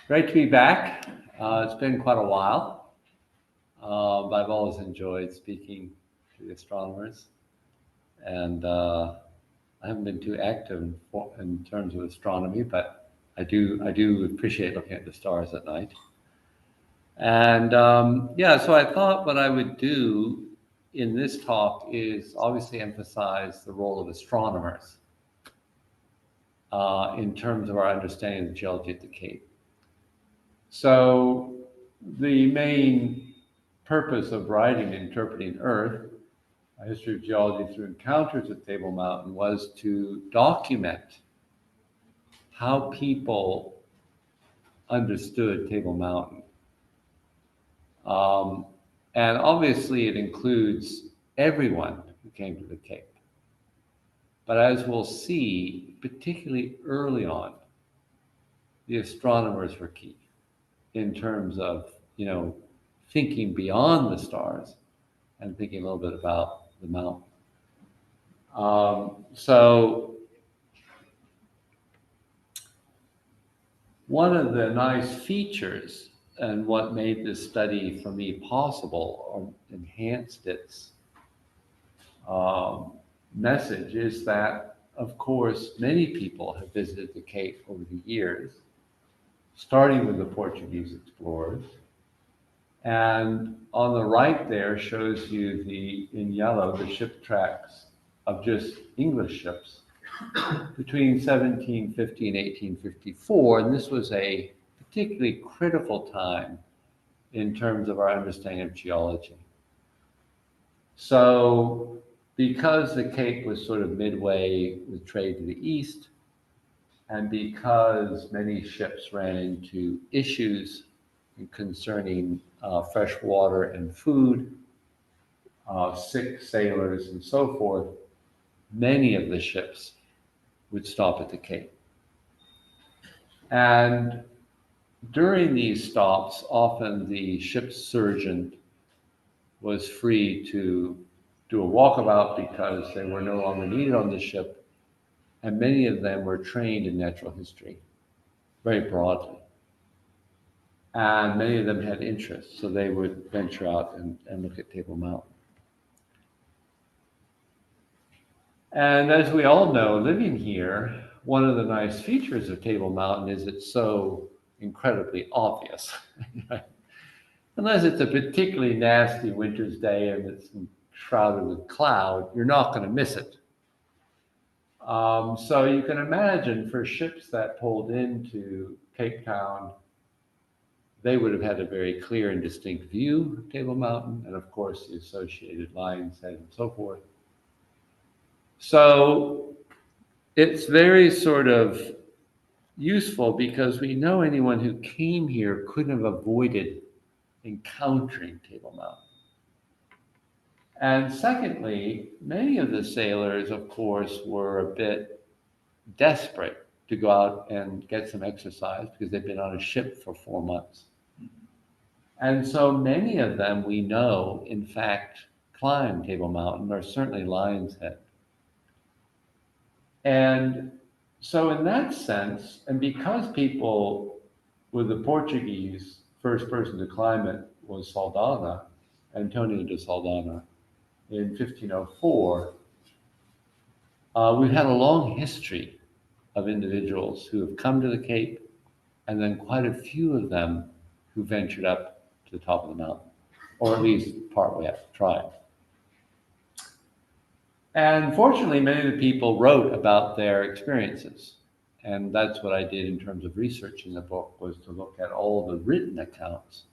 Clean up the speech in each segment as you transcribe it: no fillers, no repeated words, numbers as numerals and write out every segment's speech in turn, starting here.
Great to be back. It's been quite a while, but I've always enjoyed speaking to the astronomers, and I haven't been too active in terms of astronomy, but I do appreciate looking at the stars at night. And yeah, so I thought what I would do in this talk is obviously emphasize the role of astronomers in terms of our understanding of geology at the Cape. So the main purpose of writing Interpreting Earth, a history of geology through encounters at Table Mountain, was to document how people understood Table Mountain. Um, and obviously it includes everyone who came to the Cape. But as we'll see, particularly early on, the astronomers were key in terms of, thinking beyond the stars and thinking a little bit about the mountain. So one of the nice features and what made this study for me possible or enhanced its um, message is that, of course, many people have visited the Cape over the years, starting with the Portuguese explorers. And on the right there shows you in yellow, the ship tracks of just English ships between 1750 and 1854. And this was a particularly critical time in terms of our understanding of geology. So because the Cape was sort of midway with trade to the east, and because many ships ran into issues concerning fresh water and food, sick sailors, and so forth, many of the ships would stop at the Cape. And during these stops, often the ship's surgeon was free to do a walkabout because they were no longer needed on the ship, and many of them were trained in natural history very broadly. And many of them had interests, so they would venture out and look at Table Mountain. And as we all know, living here, one of the nice features of Table Mountain is it's so incredibly obvious. Unless it's a particularly nasty winter's day and it's shrouded with cloud, you're not going to miss it. So you can imagine for ships that pulled into Cape Town, they would have had a very clear and distinct view of Table Mountain, and of course the associated Lion's Head and so forth. So it's very sort of useful because we know anyone who came here couldn't have avoided encountering Table Mountain. And secondly, many of the sailors, of course, were a bit desperate to go out and get some exercise because they'd been on a ship for 4 months. And so many of them we know, in fact, climbed Table Mountain, or certainly Lion's Head. And so in that sense, and because people with the Portuguese, first person to climb it was Saldanha, Antonio de Saldanha, in 1504, we've had a long history of individuals who have come to the Cape, and then quite a few of them who ventured up to the top of the mountain, or at least partway up, tried. And fortunately, many of the people wrote about their experiences. And that's what I did in terms of researching the book, was to look at all the written accounts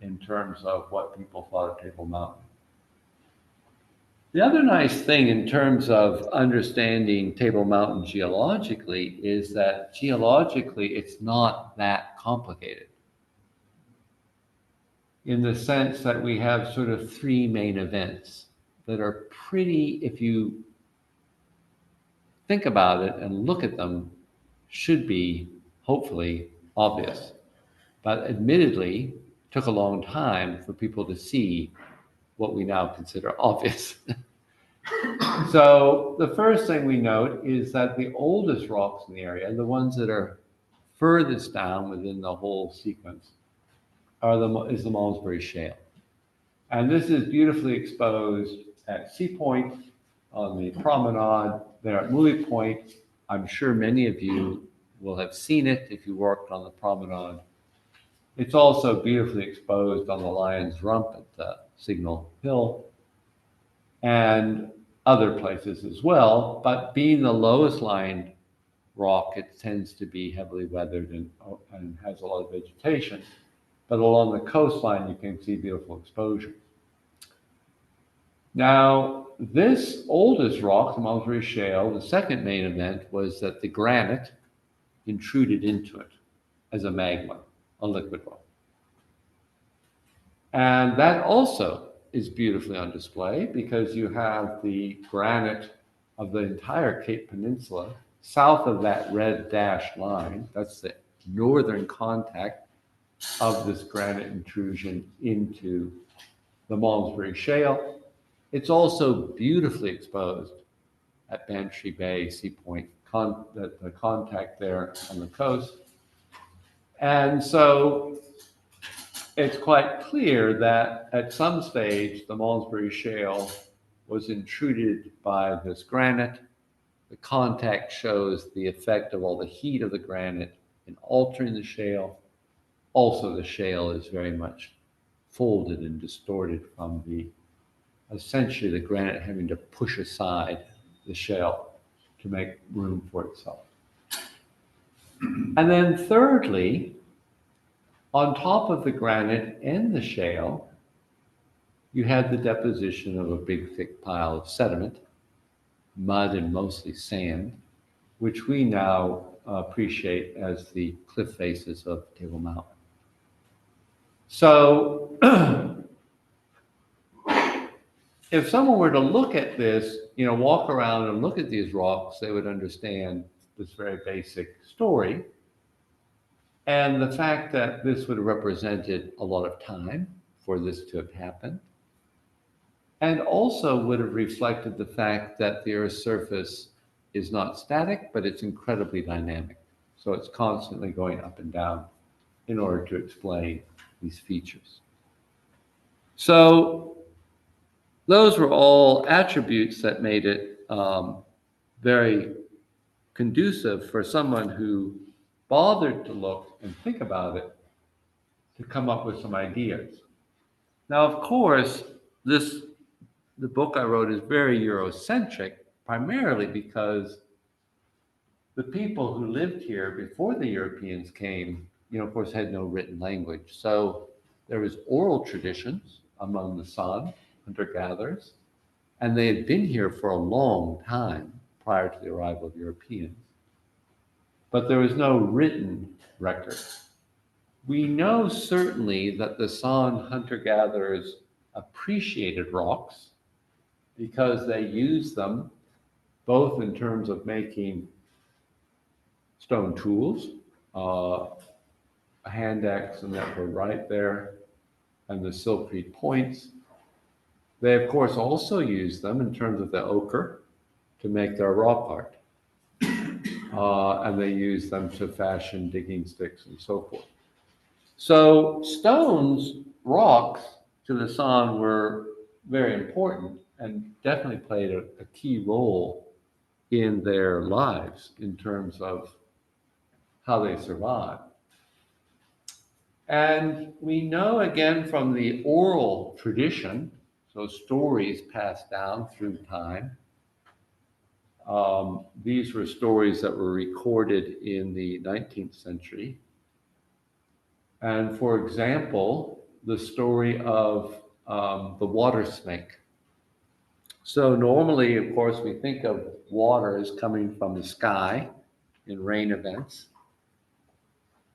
in terms of what people thought of Table Mountain. The other nice thing in terms of understanding Table Mountain geologically is that geologically it's not that complicated, in the sense that we have sort of three main events that are pretty, if you think about it and look at them, should be hopefully obvious. But admittedly, took a long time for people to see what we now consider obvious. So the first thing we note is that the oldest rocks in the area, the ones that are furthest down within the whole sequence is the Malmesbury Shale. And this is beautifully exposed at Sea Point, on the promenade there at Movie Point. I'm sure many of you will have seen it if you worked on the promenade. It's also beautifully exposed on the Lion's Rump at Signal Hill and other places as well. But being the lowest lying rock, it tends to be heavily weathered and has a lot of vegetation. But along the coastline, you can see beautiful exposure. Now, this oldest rock, the Malmesbury Shale, the second main event was that the granite intruded into it as a magma, a liquid rock. And that also is beautifully on display because you have the granite of the entire Cape Peninsula south of that red dashed line. That's the northern contact of this granite intrusion into the Malmesbury Shale. It's also beautifully exposed at Bantry Bay, Sea Point, the contact there on the coast. And so it's quite clear that at some stage, the Malmesbury Shale was intruded by this granite. The contact shows the effect of all the heat of the granite in altering the shale. Also, the shale is very much folded and distorted from essentially the granite having to push aside the shale to make room for itself. And then thirdly, on top of the granite and the shale, you had the deposition of a big thick pile of sediment, mud and mostly sand, which we now appreciate as the cliff faces of Table Mountain. So if someone were to look at this, walk around and look at these rocks, they would understand this very basic story. And the fact that this would have represented a lot of time for this to have happened, and also would have reflected the fact that the Earth's surface is not static, but it's incredibly dynamic. So it's constantly going up and down in order to explain these features. So those were all attributes that made it very conducive for someone who bothered to look and think about it to come up with some ideas. Now, of course, the book I wrote is very Eurocentric, primarily because the people who lived here before the Europeans came, of course, had no written language. So there was oral traditions among the San, hunter-gatherers, and they had been here for a long time prior to the arrival of Europeans. But there was no written record. We know certainly that the San hunter-gatherers appreciated rocks because they used them both in terms of making stone tools, a hand axe and that were right there, and the silk-reed points. They, of course, also used them in terms of the ochre to make their rock art. And they used them to fashion digging sticks and so forth. So stones, rocks to the San were very important and definitely played a key role in their lives in terms of how they survived. And we know again from the oral tradition, so stories passed down through time. These were stories that were recorded in the 19th century. And for example, the story of the water snake. So normally, of course, we think of water as coming from the sky in rain events.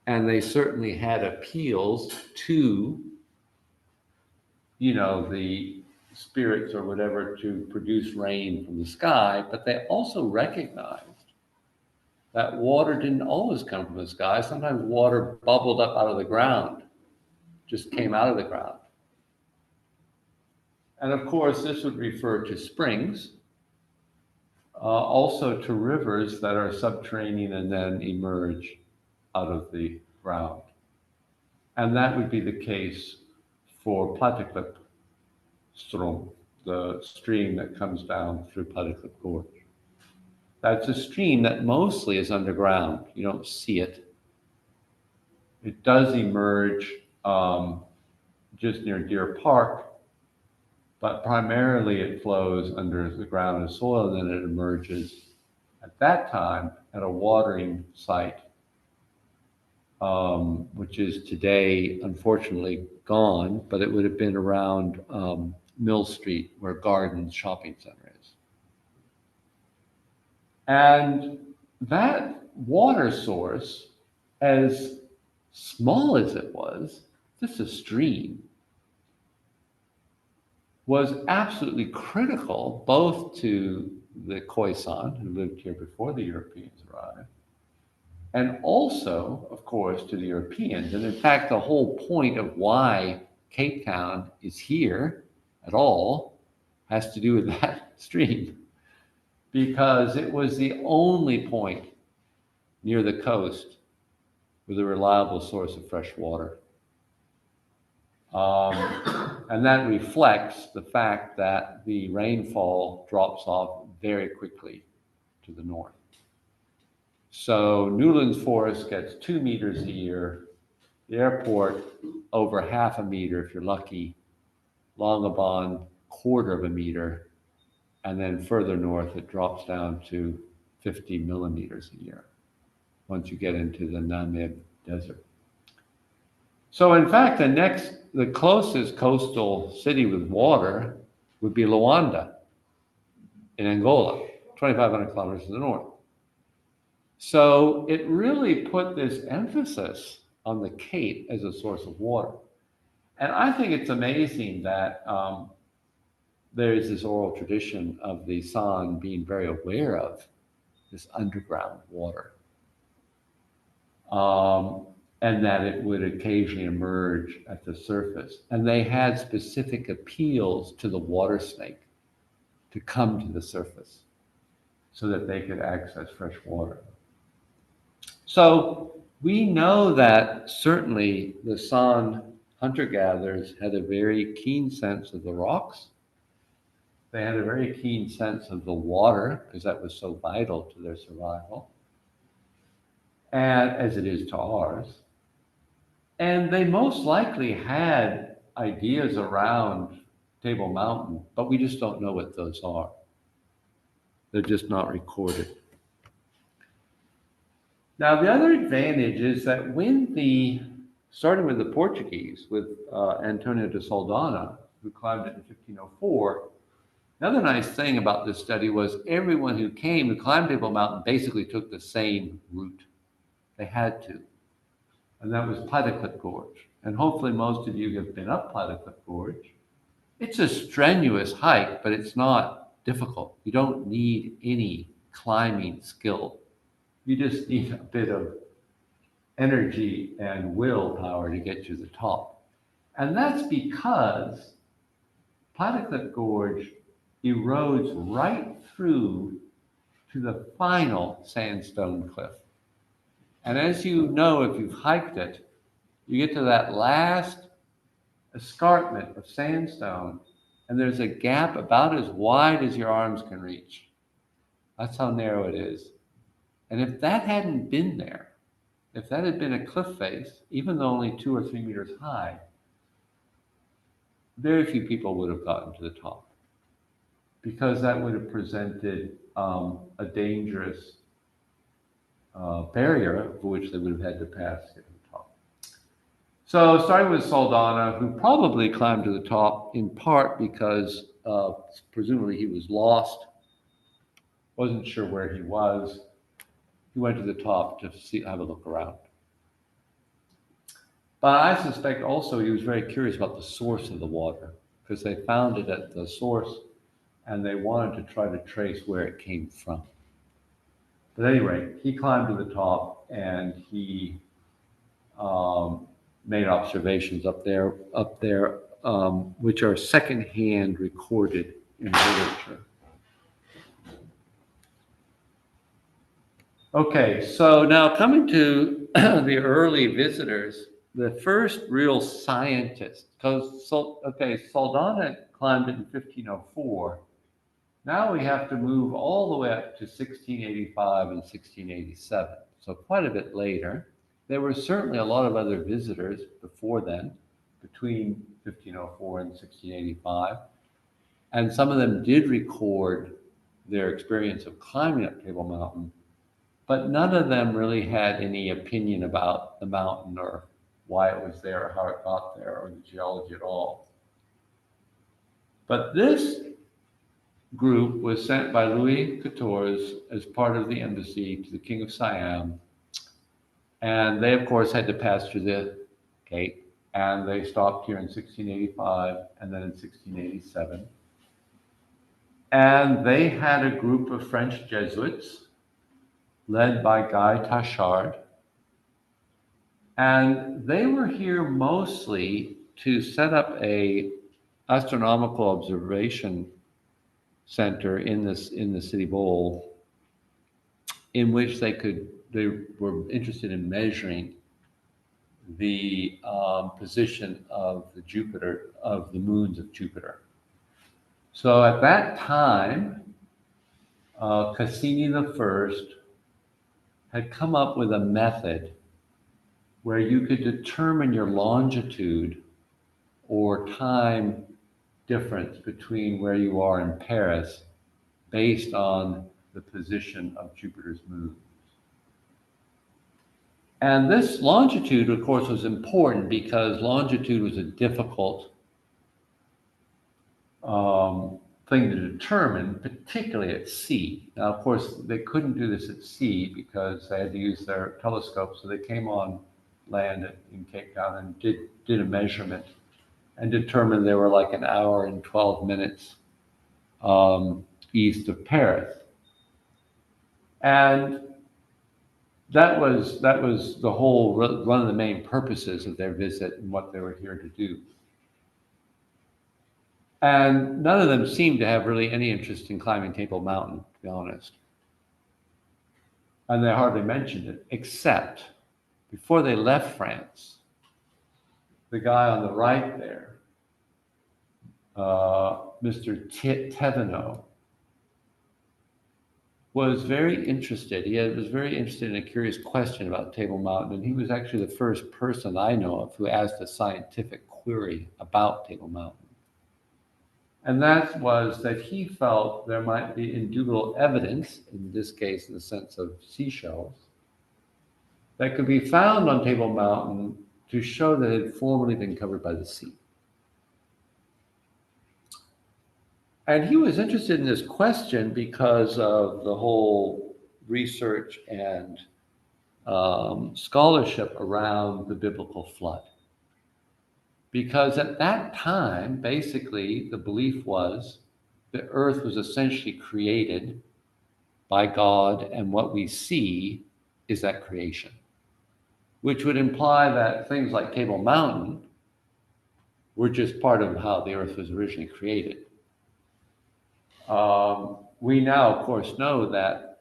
And they certainly had appeals to, the spirits or whatever to produce rain from the sky, but they also recognized that water didn't always come from the sky. Sometimes water bubbled up out of the ground, just came out of the ground. And of course, this would refer to springs, also to rivers that are subterranean and then emerge out of the ground. And that would be the case for Platteklip Strom, the stream that comes down through Platteklip Gorge. That's a stream that mostly is underground. You don't see it. It does emerge just near Deer Park, but primarily it flows under the ground and soil, and then it emerges at that time at a watering site, which is today unfortunately gone, but it would have been around Mill Street, where Gardens Shopping Center is. And that water source, as small as it was, just a stream, was absolutely critical both to the Khoisan, who lived here before the Europeans arrived, and also, of course, to the Europeans. And in fact, the whole point of why Cape Town is here at all has to do with that stream, because it was the only point near the coast with a reliable source of fresh water. And that reflects the fact that the rainfall drops off very quickly to the north. So Newlands Forest gets 2 meters a year, the airport over half a meter if you're lucky, Longabon quarter of a meter, and then further north it drops down to 50 millimeters a year once you get into the Namib Desert. So in fact, the closest coastal city with water would be Luanda in Angola, 2,500 kilometers to the north. So it really put this emphasis on the Cape as a source of water. And I think it's amazing that there is this oral tradition of the San being very aware of this underground water. And that it would occasionally emerge at the surface. And they had specific appeals to the water snake to come to the surface so that they could access fresh water. So we know that certainly the San hunter-gatherers had a very keen sense of the rocks. They had a very keen sense of the water, because that was so vital to their survival, and as it is to ours. And they most likely had ideas around Table Mountain, but we just don't know what those are. They're just not recorded. Now, the other advantage is that starting with the Portuguese, with Antonio de Saldanha, who climbed it in 1504, another nice thing about this study was everyone who came to climb Table Mountain basically took the same route. They had to. And that was Platteklip Gorge. And hopefully most of you have been up Platteklip Gorge. It's a strenuous hike, but it's not difficult. You don't need any climbing skill. You just need a bit of energy and willpower to get to the top. And that's because Platteklip Gorge erodes right through to the final sandstone cliff. And as you know, if you've hiked it, you get to that last escarpment of sandstone, and there's a gap about as wide as your arms can reach. That's how narrow it is. And if that hadn't been there, if that had been a cliff face, even though only 2 or 3 meters high, very few people would have gotten to the top, because that would have presented a dangerous barrier for which they would have had to pass to get to the top. So starting with Saldanha, who probably climbed to the top in part because presumably he was lost, wasn't sure where he was. He went to the top to have a look around. But I suspect also he was very curious about the source of the water, because they found it at the source and they wanted to try to trace where it came from. But at any rate, he climbed to the top and he made observations up there, which are secondhand recorded in literature. Okay, so now coming to the early visitors, the first real scientist, because Saldanha climbed it in 1504. Now we have to move all the way up to 1685 and 1687, so quite a bit later. There were certainly a lot of other visitors before then, between 1504 and 1685, and some of them did record their experience of climbing up Table Mountain, but none of them really had any opinion about the mountain or why it was there or how it got there or the geology at all. But this group was sent by Louis XIV as part of the embassy to the King of Siam. And they, of course, had to pass through the gate. And they stopped here in 1685 and then in 1687. And they had a group of French Jesuits led by Guy Tachard. And they were here mostly to set up a astronomical observation center in the city bowl, in which they were interested in measuring the position of the moons of Jupiter. So at that time, Cassini I had come up with a method where you could determine your longitude or time difference between where you are in Paris based on the position of Jupiter's moons. And this longitude, of course, was important because longitude was a difficult thing to determine, particularly at sea. Now, of course, they couldn't do this at sea because they had to use their telescopes, so they came on land in Cape Town and did a measurement and determined they were like an hour and 12 minutes east of Paris. And that was the whole, one of the main purposes of their visit and what they were here to do. And none of them seemed to have really any interest in climbing Table Mountain, to be honest. And they hardly mentioned it, except before they left France, the guy on the right there, Mr. Thévenot, was very interested. Was very interested in a curious question about Table Mountain, and he was actually the first person I know of who asked a scientific query about Table Mountain. And that was that he felt there might be indubitable evidence, in this case in the sense of seashells, that could be found on Table Mountain to show that it had formerly been covered by the sea. And he was interested in this question because of the whole research and scholarship around the biblical flood. Because at that time, basically, the belief was the earth was essentially created by God, and what we see is that creation, which would imply that things like Table Mountain were just part of how the earth was originally created. We now, of course, know that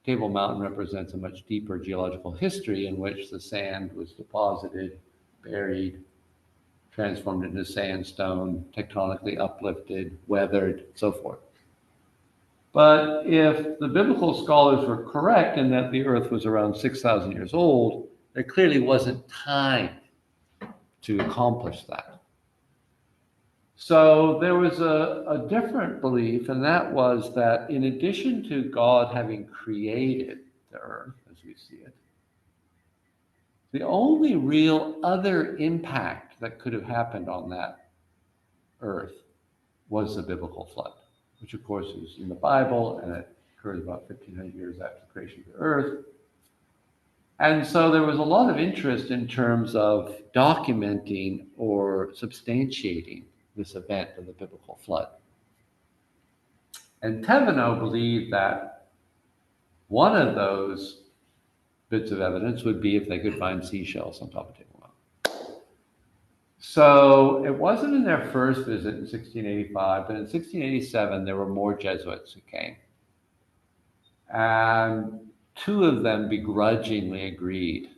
Table Mountain represents a much deeper geological history in which the sand was deposited, buried, transformed into sandstone, tectonically uplifted, weathered, so forth. But if the biblical scholars were correct in that the earth was around 6,000 years old, there clearly wasn't time to accomplish that. So there was a different belief, and that was that in addition to God having created the earth as we see it, the only real other impact that could have happened on that earth was the biblical flood, which of course is in the Bible, and it occurred about 1,500 years after the creation of the earth. And so there was a lot of interest in terms of documenting or substantiating this event of the biblical flood. And Thévenot believed that one of those bits of evidence would be if they could find seashells on top of Table Mountain. So it wasn't in their first visit in 1685, but in 1687 there were more Jesuits who came. And two of them begrudgingly agreed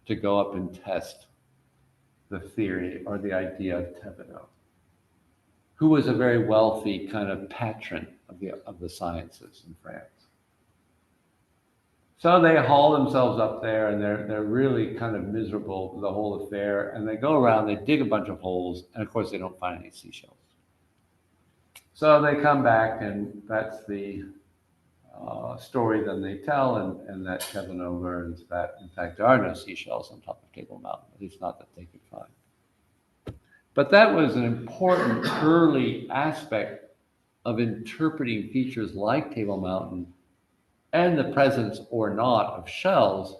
to go up and test the theory or the idea of Thevenot, who was a very wealthy kind of patron of the sciences in France. So they haul themselves up there, and they're really kind of miserable with the whole affair. And they go around, they dig a bunch of holes, and of course they don't find any seashells. So they come back, and that's the story then they tell, and that Thevenot learns that in fact there are no seashells on top of Table Mountain, at least not that they could find. But that was an important early aspect of interpreting features like Table Mountain, and the presence or not of shells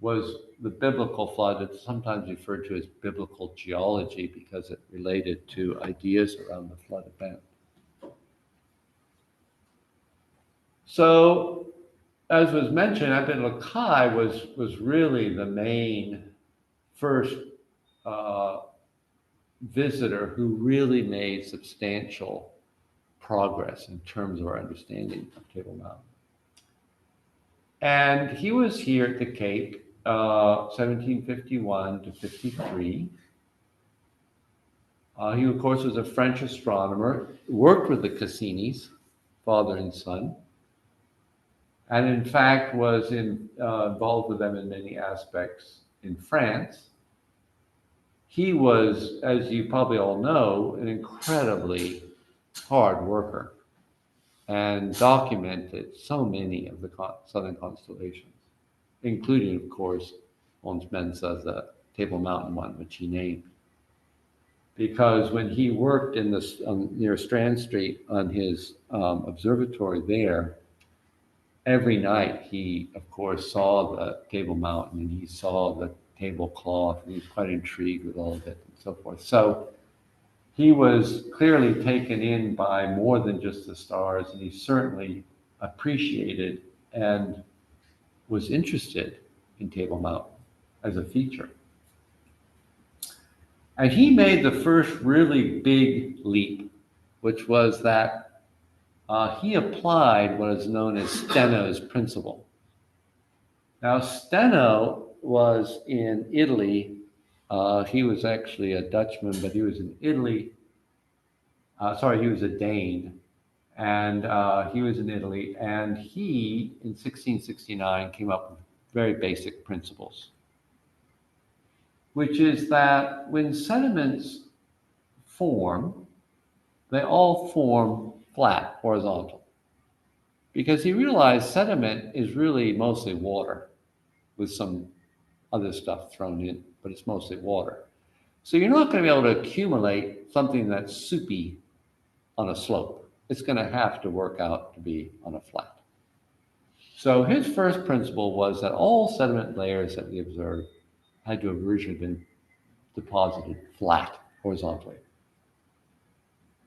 was the biblical flood. It's sometimes referred to as biblical geology because it related to ideas around the flood event. So, as was mentioned, Abed Lakai was really the main first visitor who really made substantial progress in terms of our understanding of Table Mountain. And he was here at the Cape, 1751 to 53. He, of course, was a French astronomer, worked with the Cassinis, father and son, and in fact was involved with them in many aspects in France. He was, as you probably all know, an incredibly hard worker and documented so many of the southern constellations, including, of course, Mons Mensa, the Table Mountain one, which he named. Because when he worked in this near Strand Street on his observatory there, every night he, of course, saw the Table Mountain and he saw the tablecloth, and he was quite intrigued with all of it and so forth. So he was clearly taken in by more than just the stars, and he certainly appreciated and was interested in Table Mountain as a feature. And he made the first really big leap, which was that he applied what is known as Steno's principle. Now, Steno was in Italy. He was actually a Dutchman, but he was in Italy. He was a Dane, and he was in Italy. And he, in 1669, came up with very basic principles, which is that when sediments form, they all form flat, horizontal. Because he realized sediment is really mostly water with some other stuff thrown in, but it's mostly water. So you're not going to be able to accumulate something that's soupy on a slope. It's going to have to work out to be on a flat. So his first principle was that all sediment layers that we observed had to have originally been deposited flat, horizontally.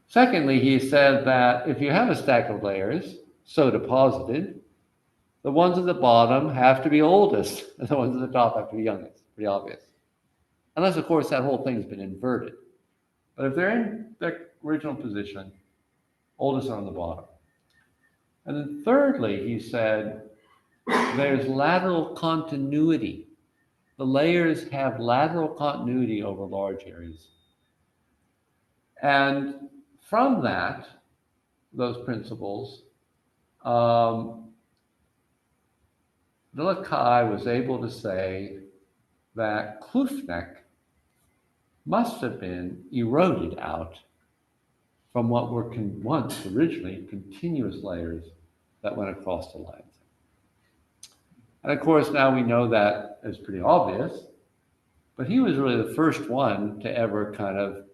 Secondly, he said that if you have a stack of layers so deposited, the ones at the bottom have to be oldest, and the ones at the top have to be youngest. Pretty obvious. Unless, of course, that whole thing's been inverted. But if they're in their original position, oldest are on the bottom. And then thirdly, he said, there's lateral continuity. The layers have lateral continuity over large areas. And from that, those principles, Lakai was able to say that Kloofnek must have been eroded out from what were once originally continuous layers that went across the lines. And of course, now we know that is pretty obvious, but he was really the first one to ever kind of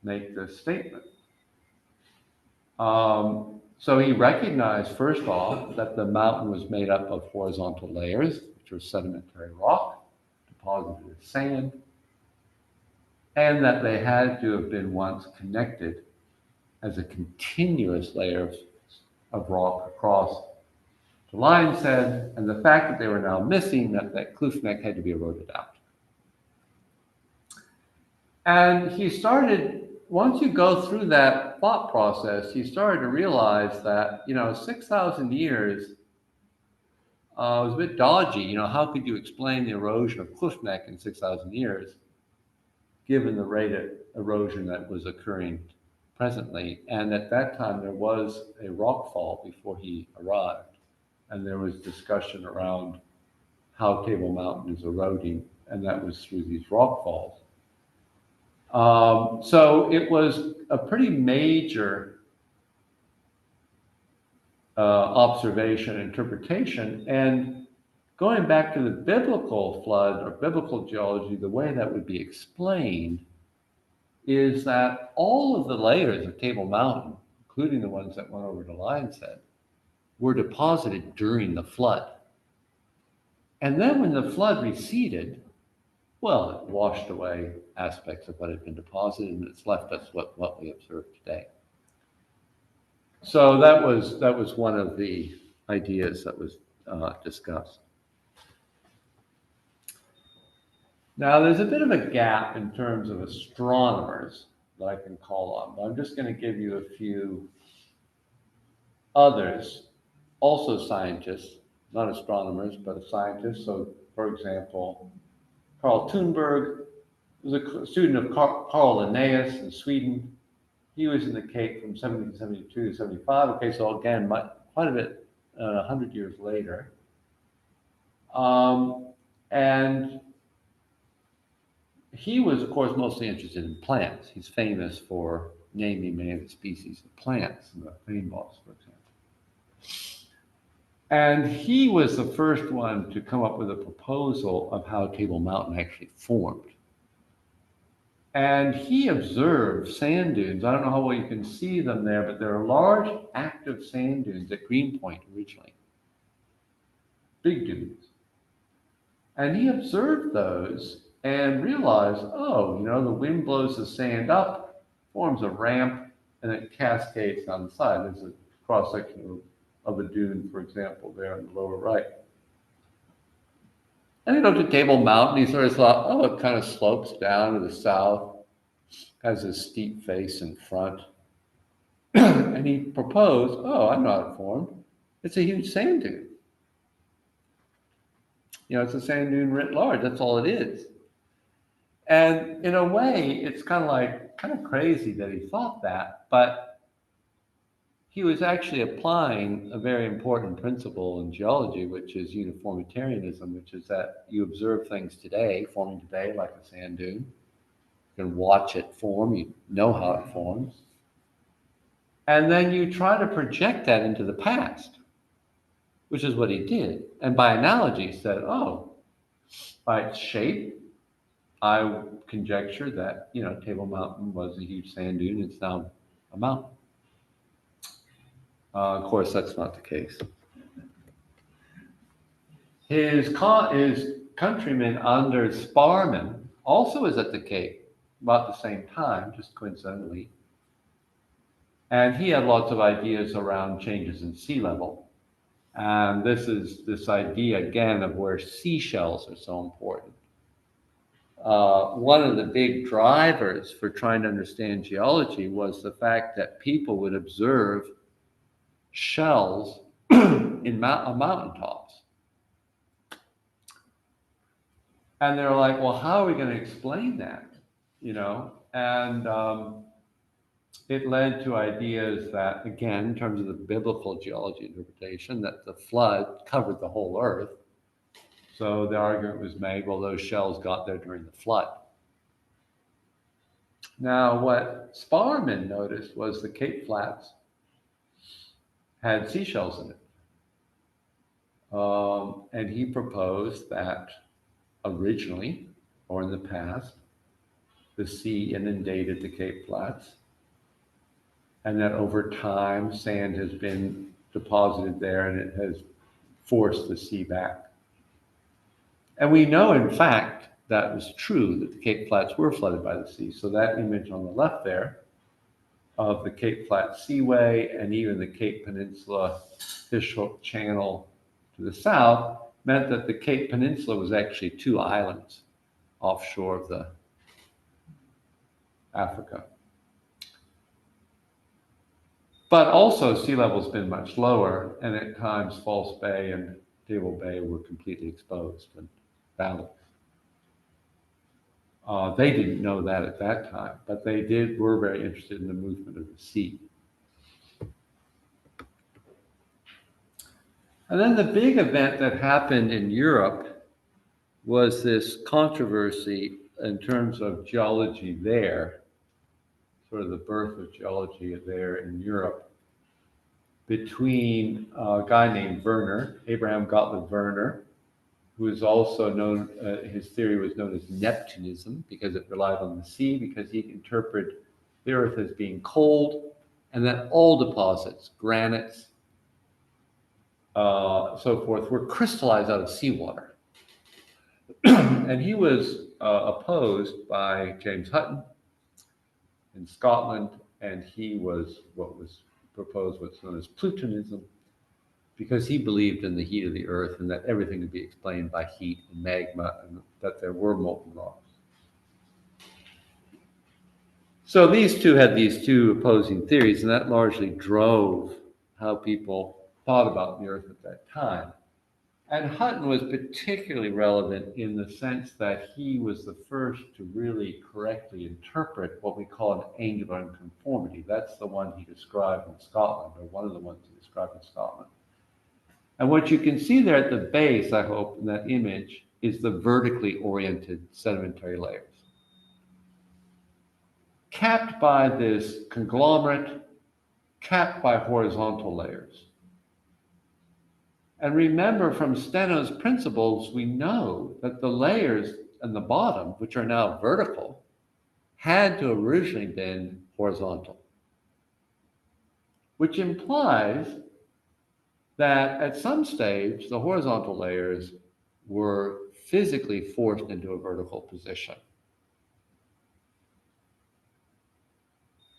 make this statement. So he recognized, first off, that the mountain was made up of horizontal layers, which were sedimentary rock, deposited with sand, and that they had to have been once connected as a continuous layer of rock across the line said, and the fact that they were now missing, that Kloofnek had to be eroded out. And he started, once you go through that thought process, he started to realize that, 6,000 years it was a bit dodgy. How could you explain the erosion of cliff neck in 6,000 years, given the rate of erosion that was occurring presently? And at that time, there was a rock fall before he arrived, and there was discussion around how Table Mountain is eroding, and that was through these rock falls. So it was a pretty major observation, interpretation, and going back to the biblical flood or biblical geology, the way that would be explained is that all of the layers of Table Mountain, including the ones that went over to Lion's Head, were deposited during the flood. And then when the flood receded, well, it washed away aspects of what had been deposited, and it's left us what we observe today. So that was one of the ideas that was discussed. Now, there's a bit of a gap in terms of astronomers that I can call on, but I'm just going to give you a few others, also scientists, not astronomers, but scientists. So, for example, Carl Thunberg was a student of Carl Linnaeus in Sweden. He was in the Cape from 1772 to 75. Okay, so again, quite a bit, 100 years later. And he was, of course, mostly interested in plants. He's famous for naming many of the species of plants, the green moss, for example. And he was the first one to come up with a proposal of how Table Mountain actually formed. And he observed sand dunes. I don't know how well you can see them there, but there are large active sand dunes at Greenpoint originally. Big dunes. And he observed those and realized, oh, the wind blows the sand up, forms a ramp, and it cascades down the side. There's a cross-section of a dune, for example, there in the lower right. And he looked at Table Mountain. He sort of thought, oh, it kind of slopes down to the south, has a steep face in front. And he proposed, oh, I know how it formed. It's a huge sand dune. It's a sand dune writ large. That's all it is. And in a way, it's kind of crazy that he thought that, but he was actually applying a very important principle in geology, which is uniformitarianism, which is that you observe things today, forming today like a sand dune. You can watch it form, you know how it forms. And then you try to project that into the past, which is what he did. And by analogy, he said, oh, by its shape, I conjecture that, Table Mountain was a huge sand dune. It's now a mountain. Of course, that's not the case. His countryman Anders Sparrman also was at the Cape about the same time, just coincidentally. And he had lots of ideas around changes in sea level. And this is this idea, again, of where seashells are so important. One of the big drivers for trying to understand geology was the fact that people would observe shells in mountaintops. And they're like, well, how are we going to explain that? And it led to ideas that, again, in terms of the biblical geology interpretation, that the flood covered the whole earth. So the argument was made, well, those shells got there during the flood. Now, what Sparrman noticed was the Cape Flats had seashells in it. And he proposed that originally, or in the past, the sea inundated the Cape Flats, and that over time, sand has been deposited there and it has forced the sea back. And we know, in fact, that was true, that the Cape Flats were flooded by the sea. So that image on the left there of the Cape Flats Seaway and even the Cape Peninsula Fishhook Channel to the south meant that the Cape Peninsula was actually two islands offshore of the Africa. But also sea level's been much lower, and at times False Bay and Table Bay were completely exposed and valleys. They didn't know that at that time, but were very interested in the movement of the sea. And then the big event that happened in Europe was this controversy in terms of geology there, sort of the birth of geology there in Europe, between a guy named Werner, Abraham Gottlieb Werner, who is also known, his theory was known as Neptunism because it relied on the sea, because he interpreted the Earth as being cold, and that all deposits, granites, so forth, were crystallized out of seawater. And he was opposed by James Hutton in Scotland, and he was what was proposed, what's known as Plutonism, because he believed in the heat of the Earth and that everything could be explained by heat and magma, and that there were molten rocks. So these two had these two opposing theories, and that largely drove how people thought about the Earth at that time. And Hutton was particularly relevant in the sense that he was the first to really correctly interpret what we call an angular unconformity. That's the one he described in Scotland, or one of the ones he described in Scotland. And what you can see there at the base, I hope, in that image, is the vertically oriented sedimentary layers, capped by this conglomerate, capped by horizontal layers. And remember, from Steno's principles, we know that the layers on the bottom, which are now vertical, had to originally been horizontal, which implies that at some stage, the horizontal layers were physically forced into a vertical position.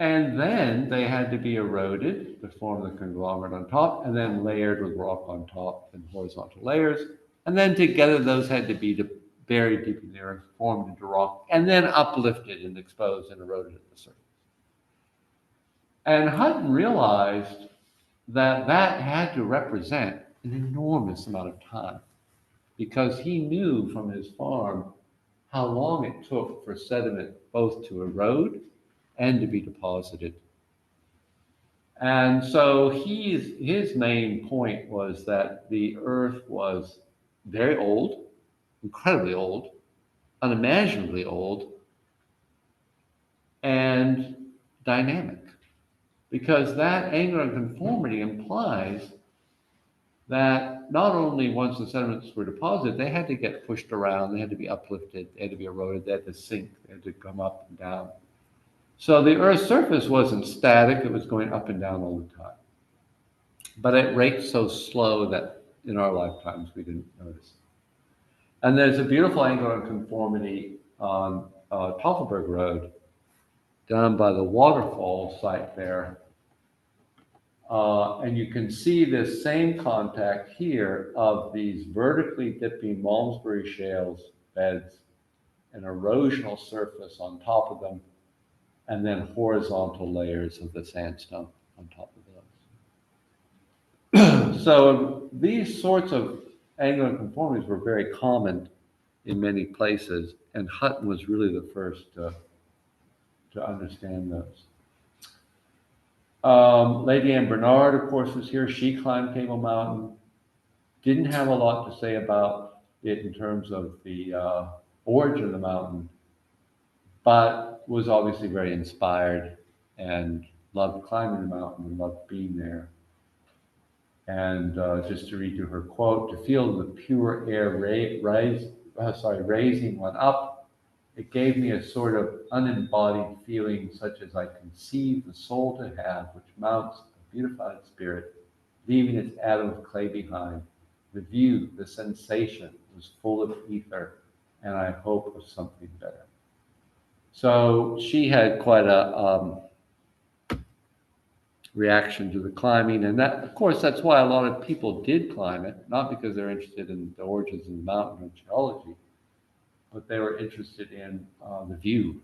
And then they had to be eroded to form the conglomerate on top, and then layered with rock on top and horizontal layers. And then together those had to be buried deep in the earth, formed into rock, and then uplifted and exposed and eroded at the surface. And Hutton realized that that had to represent an enormous amount of time, because he knew from his farm how long it took for sediment both to erode and to be deposited. And so his main point was that the Earth was very old, incredibly old, unimaginably old, and dynamic. Because that angular conformity implies that not only once the sediments were deposited, they had to get pushed around, they had to be uplifted, they had to be eroded, they had to sink, they had to come up and down. So the Earth's surface wasn't static, it was going up and down all the time. But at rates so slow that in our lifetimes we didn't notice. And there's a beautiful angular conformity on Tafelberg Road down by the waterfall site there. And you can see this same contact here of these vertically dipping Malmesbury shales beds, an erosional surface on top of them, and then horizontal layers of the sandstone on top of those. So these sorts of angular conformities were very common in many places, and Hutton was really the first to understand those. Lady Anne Bernard, of course, was here. She climbed Table Mountain. Didn't have a lot to say about it in terms of the origin of the mountain, but was obviously very inspired and loved climbing the mountain and loved being there. And just to read you her quote, "To feel the pure air raising one up, it gave me a sort of unembodied feeling such as I conceive the soul to have, which mounts a beautified spirit, leaving its atom of clay behind. The view, the sensation was full of ether, and I hope of something better." So she had quite a reaction to the climbing, and that, of course, that's why a lot of people did climb it, not because they're interested in the origins of the mountain or geology, but they were interested in the view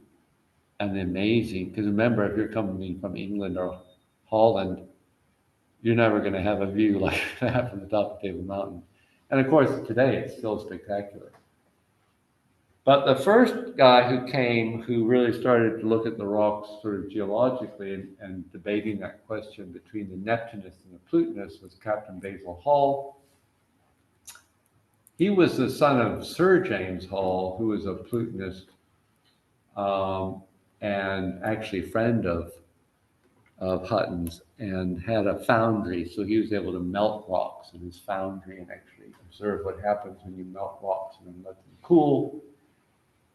and the amazing. Because remember, if you're coming from England or Holland, you're never going to have a view like that from the top of Table Mountain. And of course, today it's still spectacular. But the first guy who came, who really started to look at the rocks sort of geologically and debating that question between the Neptunus and the Plutonus, was Captain Basil Hall. He was the son of Sir James Hall, who was a Plutonist and actually friend of Hutton's, and had a foundry, so he was able to melt rocks in his foundry and actually observe what happens when you melt rocks and then let them cool.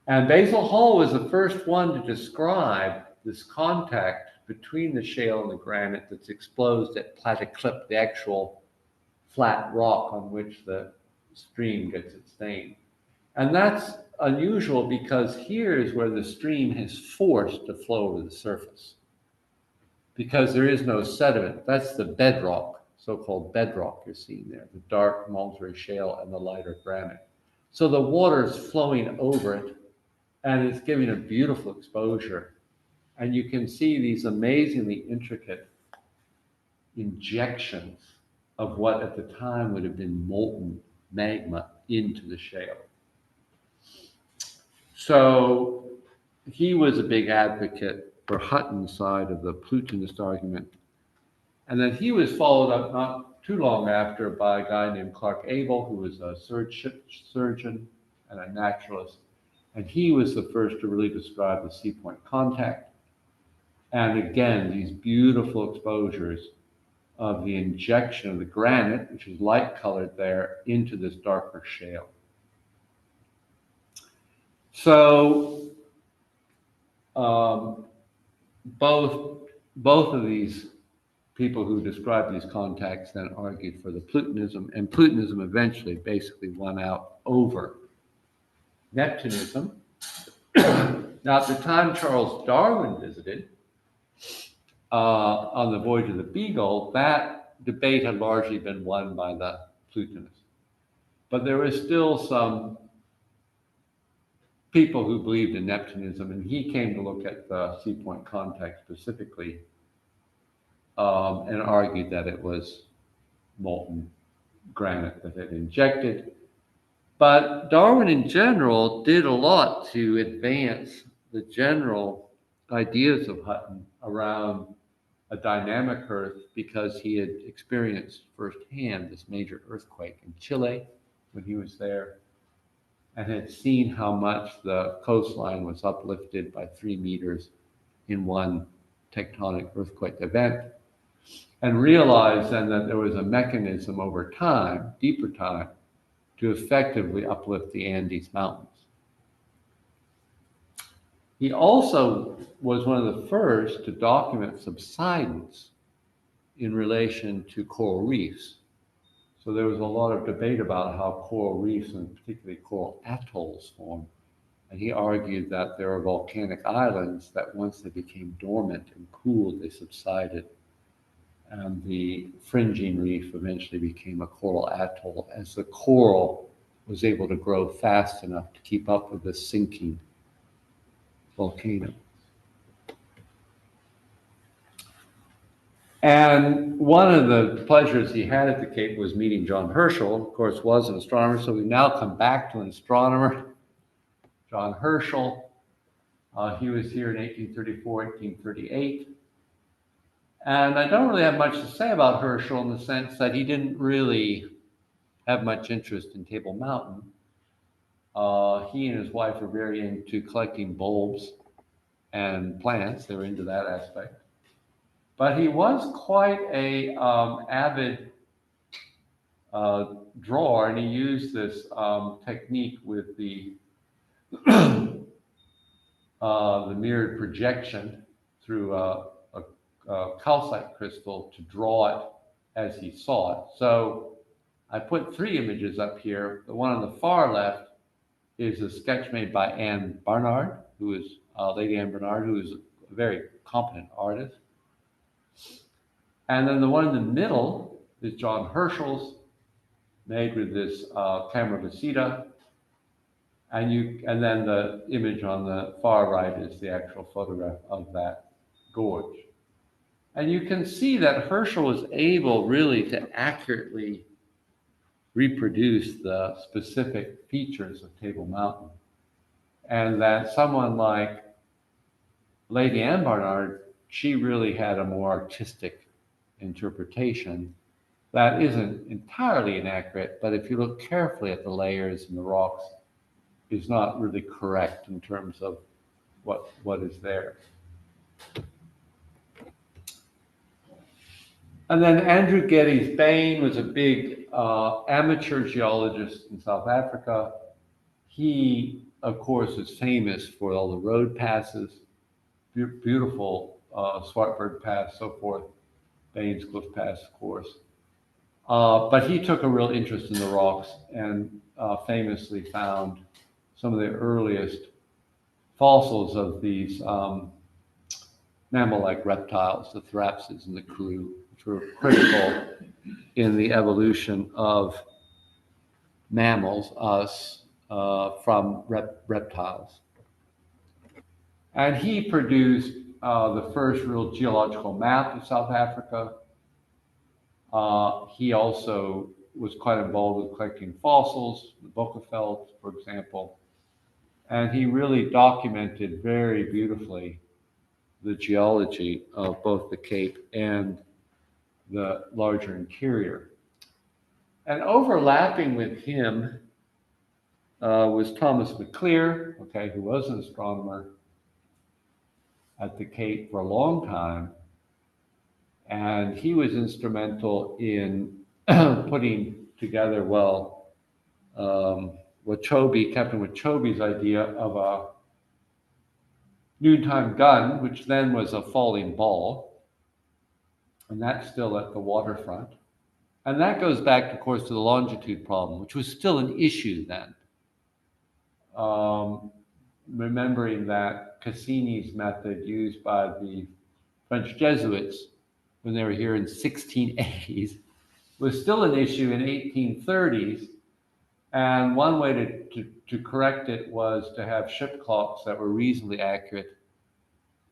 And Basil Hall was the first one to describe this contact between the shale and the granite that's exposed at Platteklip, the actual flat rock on which the stream gets its name. And that's unusual because here is where the stream is forced to flow over the surface, because there is no sediment. That's the bedrock, so-called bedrock you're seeing there, the dark Malmesbury shale and the lighter granite. So the water is flowing over it, and it's giving a beautiful exposure. And you can see these amazingly intricate injections of what at the time would have been molten magma into the shale. So he was a big advocate for Hutton's side of the Plutonist argument. And then he was followed up not too long after by a guy named Clark Abel, who was a surgeon and a naturalist. And he was the first to really describe the sea point contact. And again, these beautiful exposures of the injection of the granite, which is light colored there, into this darker shale. So both of these people who described these contacts then argued for the Plutonism, and Plutonism eventually basically won out over Neptunism. Now, at the time Charles Darwin visited on the voyage of the Beagle, that debate had largely been won by the Plutonists. But there was still some people who believed in Neptunism, and he came to look at the sea point contact specifically and argued that it was molten granite that had injected. But Darwin in general did a lot to advance the general ideas of Hutton around a dynamic Earth, because he had experienced firsthand this major earthquake in Chile when he was there, and had seen how much the coastline was uplifted by 3 meters in one tectonic earthquake event, and realized then that there was a mechanism over time, deeper time, to effectively uplift the Andes Mountains. He also was one of the first to document subsidence in relation to coral reefs. So there was a lot of debate about how coral reefs, and particularly coral atolls, form. And he argued that there are volcanic islands that once they became dormant and cooled, they subsided. And the fringing reef eventually became a coral atoll as the coral was able to grow fast enough to keep up with the sinking volcano. And one of the pleasures he had at the Cape was meeting John Herschel, of course, was an astronomer. So we now come back to an astronomer, John Herschel. He was here in 1834, 1838. And I don't really have much to say about Herschel in the sense that he didn't really have much interest in Table Mountain. He and his wife were very into collecting bulbs and plants. They were into that aspect. But he was quite a avid drawer, and he used this technique with the mirrored projection through a calcite crystal to draw it as he saw it. So I put 3 images up here. The one on the far left is a sketch made by Anne Barnard, who is Lady Anne Barnard, who is a very competent artist. And then the one in the middle is John Herschel's, made with this camera visita. And then the image on the far right is the actual photograph of that gorge. And you can see that Herschel was able really to accurately reproduce the specific features of Table Mountain. And that someone like Lady Anne Barnard, she really had a more artistic interpretation that isn't entirely inaccurate, but if you look carefully at the layers and the rocks, is not really correct in terms of what is there. And then Andrew Geddes Bain was a big amateur geologist in South Africa. He, of course, is famous for all the road passes, beautiful Swartberg Pass, so forth, Baines Cliff Pass, of course. But he took a real interest in the rocks and famously found some of the earliest fossils of these mammal-like reptiles, the thrapsids and the karoo, which were critical in the evolution of mammals, us, from reptiles. And he produced the first real geological map of South Africa. He also was quite involved with collecting fossils, the Bokeveld, for example. And he really documented very beautifully the geology of both the Cape and the larger interior. And overlapping with him was Thomas McClure, okay, who was an astronomer at the Cape for a long time. And he was instrumental in putting together, Captain Wachobe's idea of a noontime gun, which then was a falling ball. And that's still at the waterfront. And that goes back, of course, to the longitude problem, which was still an issue then. Remembering that Cassini's method used by the French Jesuits when they were here in 1680s was still an issue in 1830s. And one way to correct it was to have ship clocks that were reasonably accurate,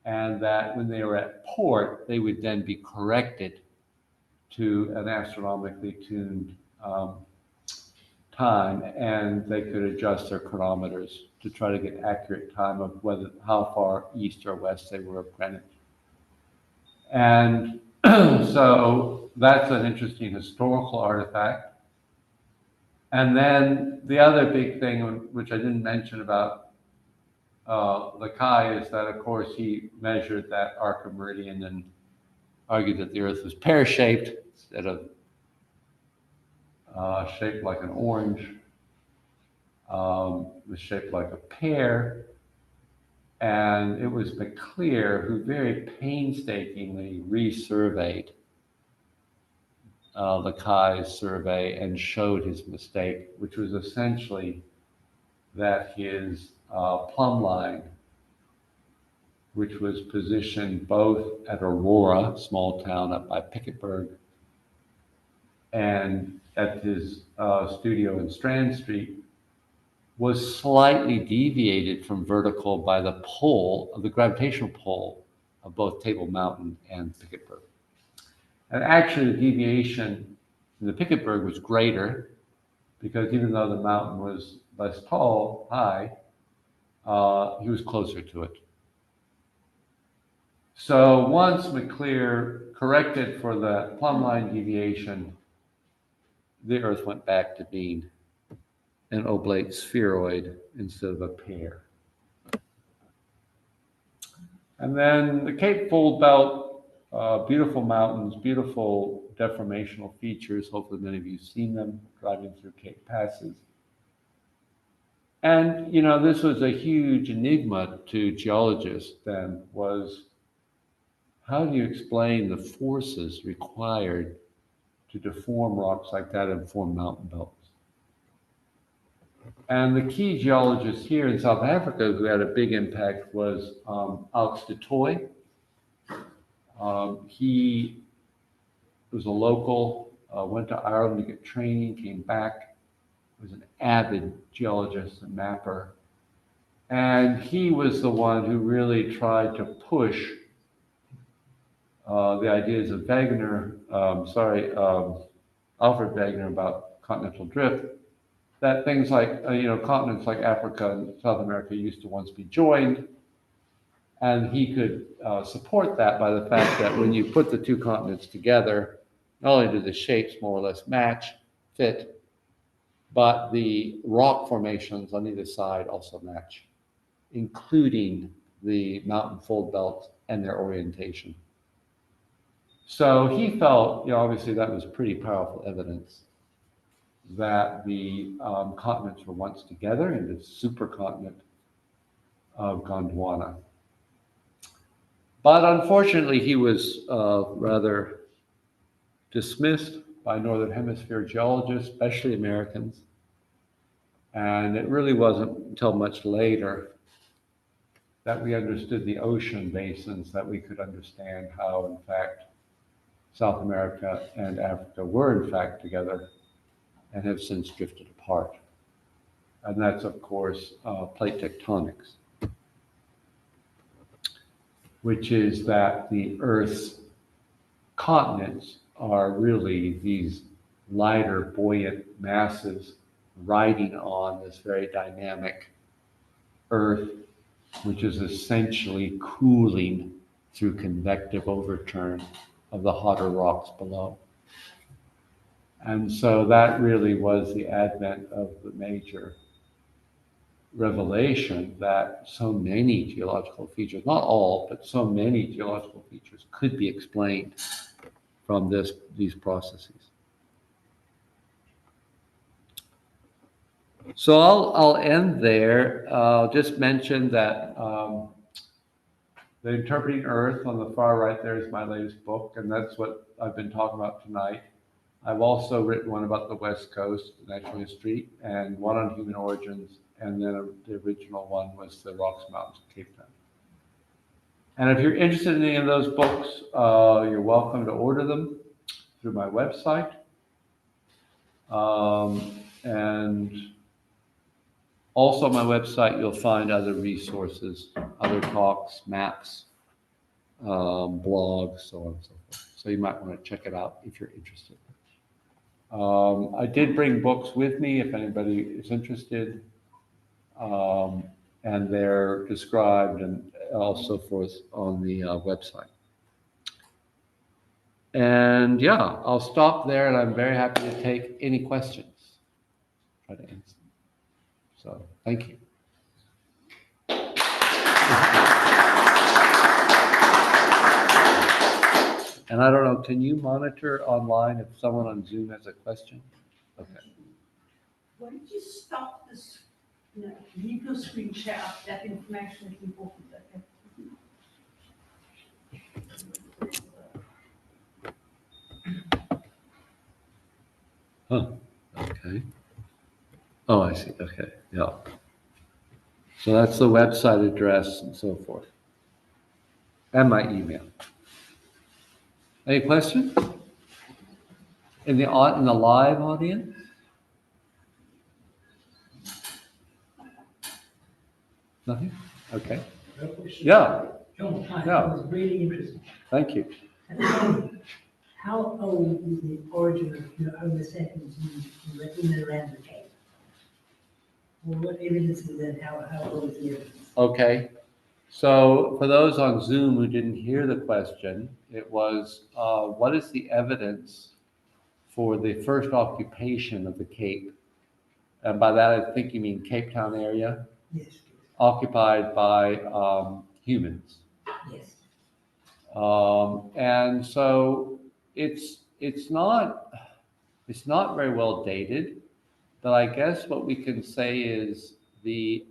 and that when they were at port, they would then be corrected to an astronomically tuned time, and they could adjust their chronometers to try to get accurate time of how far east or west they were of Greenwich. And so that's an interesting historical artifact. And then the other big thing, which I didn't mention about Lacaille, is that, of course, he measured that arc of meridian and argued that the Earth was pear-shaped instead of shaped like an orange. Was shaped like a pear. And it was McClure who very painstakingly resurveyed Lacaille's survey and showed his mistake, which was essentially that his plumb line, which was positioned both at Aurora, small town up by Piketberg, and at his studio in Strand Street, was slightly deviated from vertical by the pole of the gravitational pull of both Table Mountain and Piketberg. And actually, the deviation in the Piketberg was greater because even though the mountain was less high, he was closer to it. So once McClure corrected for the plumb line deviation, the Earth went back to being an oblate spheroid instead of a pear. And then the Cape Fold Belt, beautiful mountains, beautiful deformational features. Hopefully many of you have seen them driving through Cape Passes. And, you know, this was a huge enigma to geologists then, was how do you explain the forces required to deform rocks like that and form mountain belts? And the key geologist here in South Africa who had a big impact was Alex de Toy. He was a local, went to Ireland to get training, came back, was an avid geologist and mapper. And he was the one who really tried to push the ideas of Alfred Wegener about continental drift, that things like, continents like Africa and South America used to once be joined. And he could support that by the fact that when you put the two continents together, not only do the shapes more or less fit, but the rock formations on either side also match, including the mountain fold belts and their orientation. So he felt, obviously that was pretty powerful evidence that the continents were once together in the supercontinent of Gondwana. But unfortunately, he was rather dismissed by Northern Hemisphere geologists, especially Americans. And it really wasn't until much later that we understood the ocean basins, that we could understand how, in fact, South America and Africa were, in fact, together and have since drifted apart. And that's, of course, plate tectonics, which is that the Earth's continents are really these lighter, buoyant masses riding on this very dynamic Earth, which is essentially cooling through convective overturn of the hotter rocks below. And so that really was the advent of the major revelation that so many geological features, not all, but so many geological features could be explained from these processes. So I'll end there. I'll just mention that the Interpreting Earth on the far right there is my latest book, and that's what I've been talking about tonight. I've also written one about the West Coast, natural history, and one on human origins, and then the original one was the Rocks Mountains of Cape Town. And if you're interested in any of those books, you're welcome to order them through my website. And also on my website, you'll find other resources, other talks, maps, blogs, so on and so forth. So you might want to check it out if you're interested. I did bring books with me if anybody is interested. And they're described and also forth on the website. And yeah, I'll stop there, and I'm very happy to take any questions. Try to answer them. So thank you. And I don't know, can you monitor online if someone on Zoom has a question? Okay. Why did you stop this? Leave your screen share up. That information is important. Oh, okay. Oh, I see. Okay, yeah. So that's the website address and so forth. And my email. Any questions? In the live audience? Nothing? Okay. Yeah. John, hi. Yeah. That was really interesting. Thank you. How old is the origin of Homo sapiens in and around the Cape? Well, what evidence is that? How old is the evidence? Okay. So for those on Zoom who didn't hear the question, it was, what is the evidence for the first occupation of the Cape? And by that, I think you mean Cape Town area? Yes. Occupied by humans. Yes. And so it's not very well dated, but I guess what we can say is the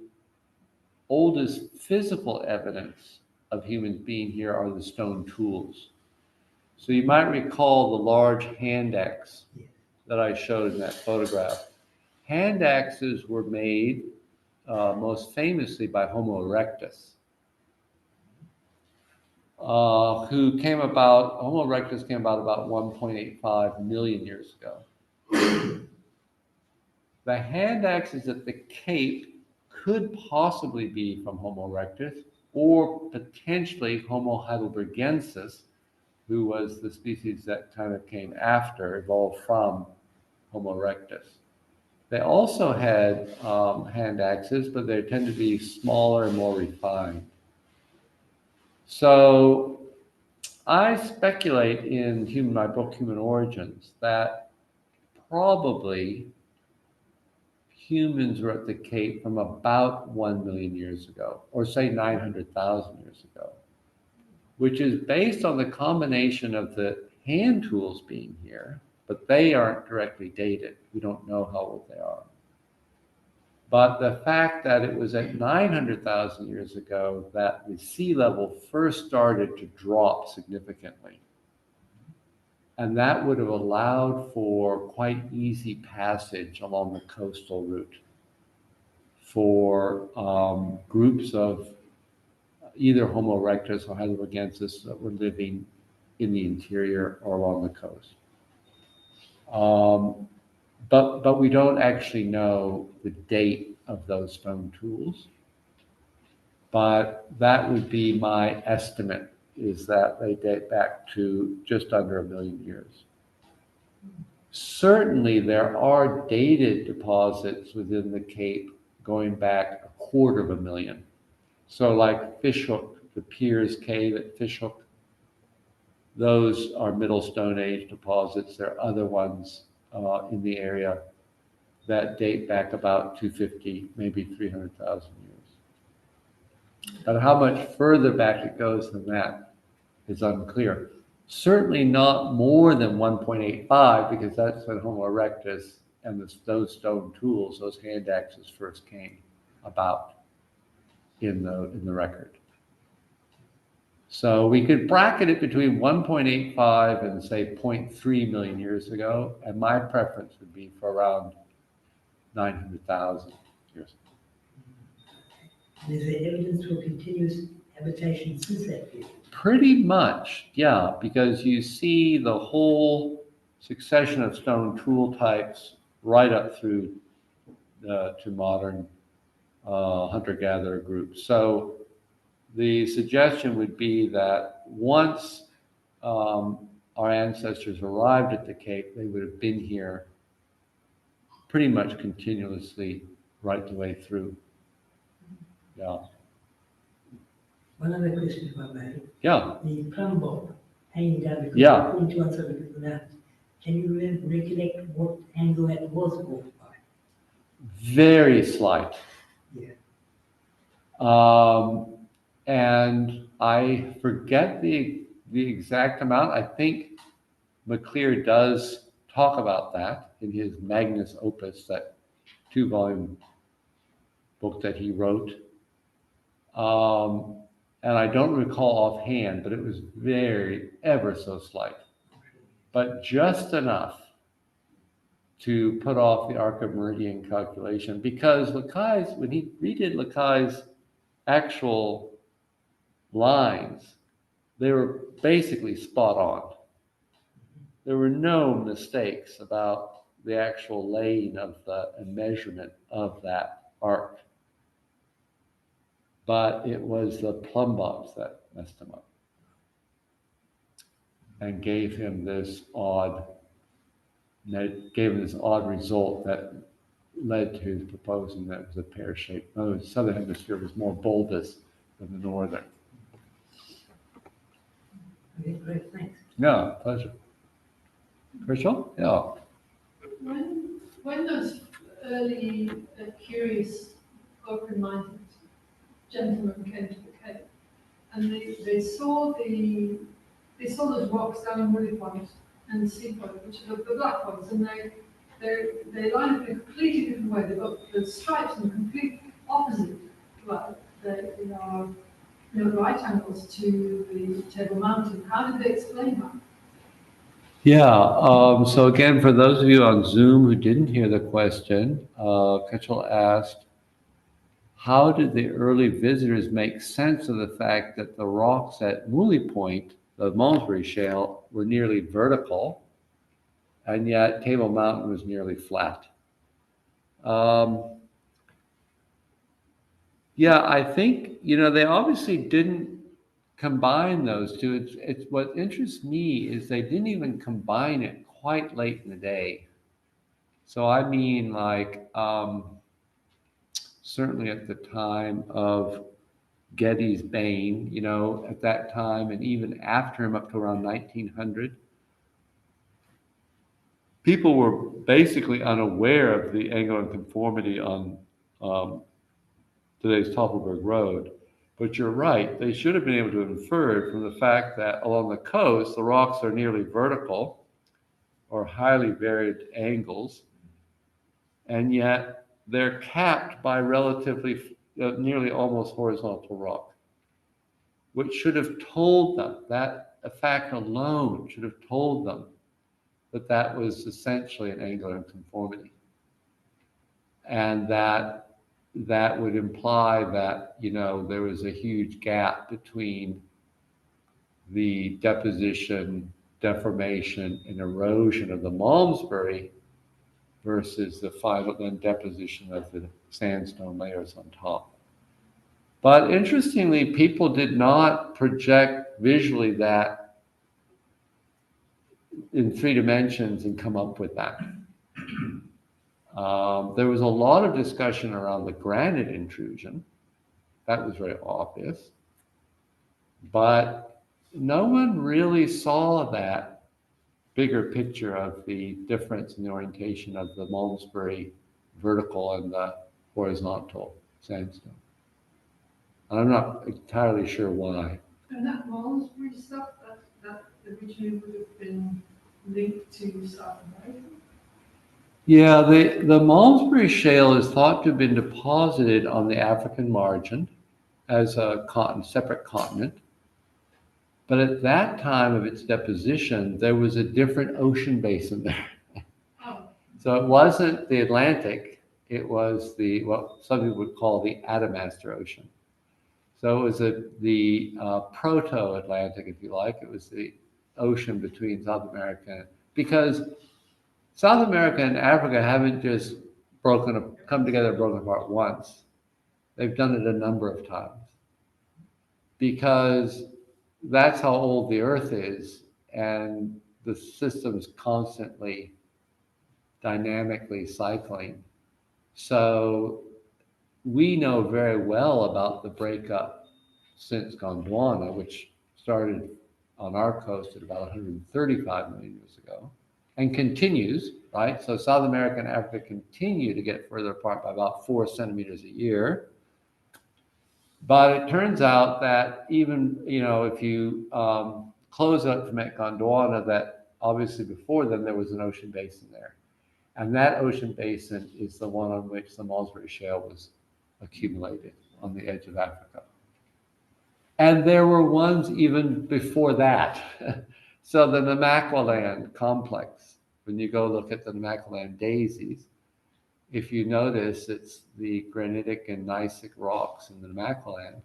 oldest physical evidence of humans being here are the stone tools. So you might recall the large hand axe that I showed in that photograph. Hand axes were made most famously by Homo erectus, Homo erectus came about 1.85 million years ago. The hand axes at the Cape could possibly be from Homo erectus or potentially Homo heidelbergensis, who was the species that kind of came after, evolved from Homo erectus. They also had hand axes, but they tend to be smaller and more refined. So I speculate in my book, Human Origins, that probably humans were at the Cape from about 1 million years ago, or say 900,000 years ago, which is based on the combination of the hand tools being here, but they aren't directly dated. We don't know how old they are. But the fact that it was at 900,000 years ago that the sea level first started to drop significantly. And that would have allowed for quite easy passage along the coastal route for groups of either Homo erectus or heidelbergensis that were living in the interior or along the coast. But we don't actually know the date of those stone tools. But that would be my estimate, is that they date back to just under 1 million years. Certainly, there are dated deposits within the Cape going back 250,000. So like Fishhook, the Piers Cave at Fishhook, those are Middle Stone Age deposits. There are other ones in the area that date back about 250, maybe 300,000 years. But how much further back it goes than that is unclear. Certainly not more than 1.85, because that's when Homo erectus and those stone tools, those hand axes, first came about in the record. So we could bracket it between 1.85 and say 0.3 million years ago, and my preference would be for around 900,000 years ago. And is there evidence for continuous habitation since that period? Pretty much, yeah, because you see the whole succession of stone tool types right up through to modern hunter-gatherer groups. So the suggestion would be that once our ancestors arrived at the Cape, they would have been here pretty much continuously right the way through. Yeah. One other question, if I may. Yeah. The plumb bob hanging down because Yeah. according to one side of the mountains. Can you recollect what angle that was off by? Very slight. Yeah. And I forget the exact amount. I think McClear does talk about that in his magnus opus, that 2-volume book that he wrote. And I don't recall offhand, but it was very, ever so slight, but just enough to put off the arc of meridian calculation, because Lacaille's, when he redid Lacaille's actual lines, they were basically spot on. There were no mistakes about the actual laying of and measurement of that arc. But it was the plumb bobs that messed him up and gave him this odd result that led to his proposing that it was a pear-shaped nose. The southern hemisphere was more bulbous than the northern. Okay, great, thanks. Yeah, pleasure. Rachel? Yeah. When those early curious open-minded gentlemen came to the Cape, and they saw those rocks down in Woolly Point and Sea Point, which are the black ones, and they line up in a completely different way. They've got the stripes in the complete opposite. Well, they are right angles to the Table Mountain. How did they explain that? Yeah, so again, for those of you on Zoom who didn't hear the question, Ketchel asked, how did the early visitors make sense of the fact that the rocks at Woolly Point, the Malmesbury Shale, were nearly vertical, and yet Table Mountain was nearly flat? Yeah, I think, they obviously didn't combine those two. It's what interests me is they didn't even combine it quite late in the day. So I mean, like, certainly at the time of Getty's Bane, at that time, and even after him up to around 1900, people were basically unaware of the angle and conformity on um, today's Tafelberg Road. But you're right, they should have been able to infer it from the fact that along the coast, the rocks are nearly vertical or highly varied angles, and yet they're capped by relatively nearly almost horizontal rock, which should have told them, that a fact alone should have told them that that was essentially an angular conformity. And that would imply that, there was a huge gap between the deposition, deformation, and erosion of the Malmesbury versus the final then deposition of the sandstone layers on top. But interestingly, people did not project visually that in 3 dimensions and come up with that. There was a lot of discussion around the granite intrusion. That was very obvious. But no one really saw that bigger picture of the difference in the orientation of the Malmesbury vertical and the horizontal sandstone. And I'm not entirely sure why. And that Malmesbury stuff, that originally would have been linked to South America? Yeah, the Malmesbury shale is thought to have been deposited on the African margin as a separate continent. But at that time of its deposition, there was a different ocean basin there. Oh, So it wasn't the Atlantic, it was what some people would call the Adamastor Ocean. So it was the proto-Atlantic, if you like. It was the ocean between South America, because South America and Africa haven't just come together and broken apart once. They've done it a number of times, because that's how old the Earth is, and the system's constantly dynamically cycling. So we know very well about the breakup since Gondwana, which started on our coast at about 135 million years ago and continues, right? So South America and Africa continue to get further apart by about 4 centimeters a year. But it turns out that even, if you close up from Gondwana, that obviously before then there was an ocean basin there. And that ocean basin is the one on which the Malmesbury Shale was accumulated on the edge of Africa. And there were ones even before that. So the Namaqualand complex, when you go look at the Namaqualand daisies, if you notice, it's the granitic and gneissic rocks in the Namaqualand.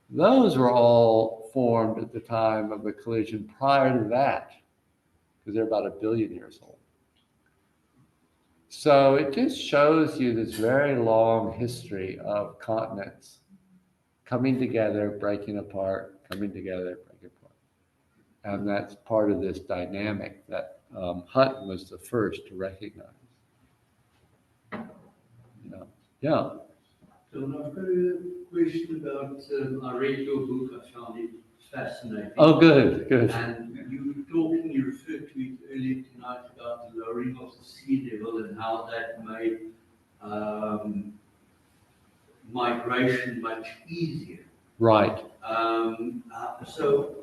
Those were all formed at the time of the collision prior to that, because they're about 1 billion years old. So it just shows you this very long history of continents coming together, breaking apart, coming together, breaking apart. And that's part of this dynamic that Hutton was the first to recognize. Yeah. So I've got a question about, I read your book, I found it fascinating. Oh, good. And you referred to it earlier tonight about the lowering of the sea level and how that made migration much easier. Right. So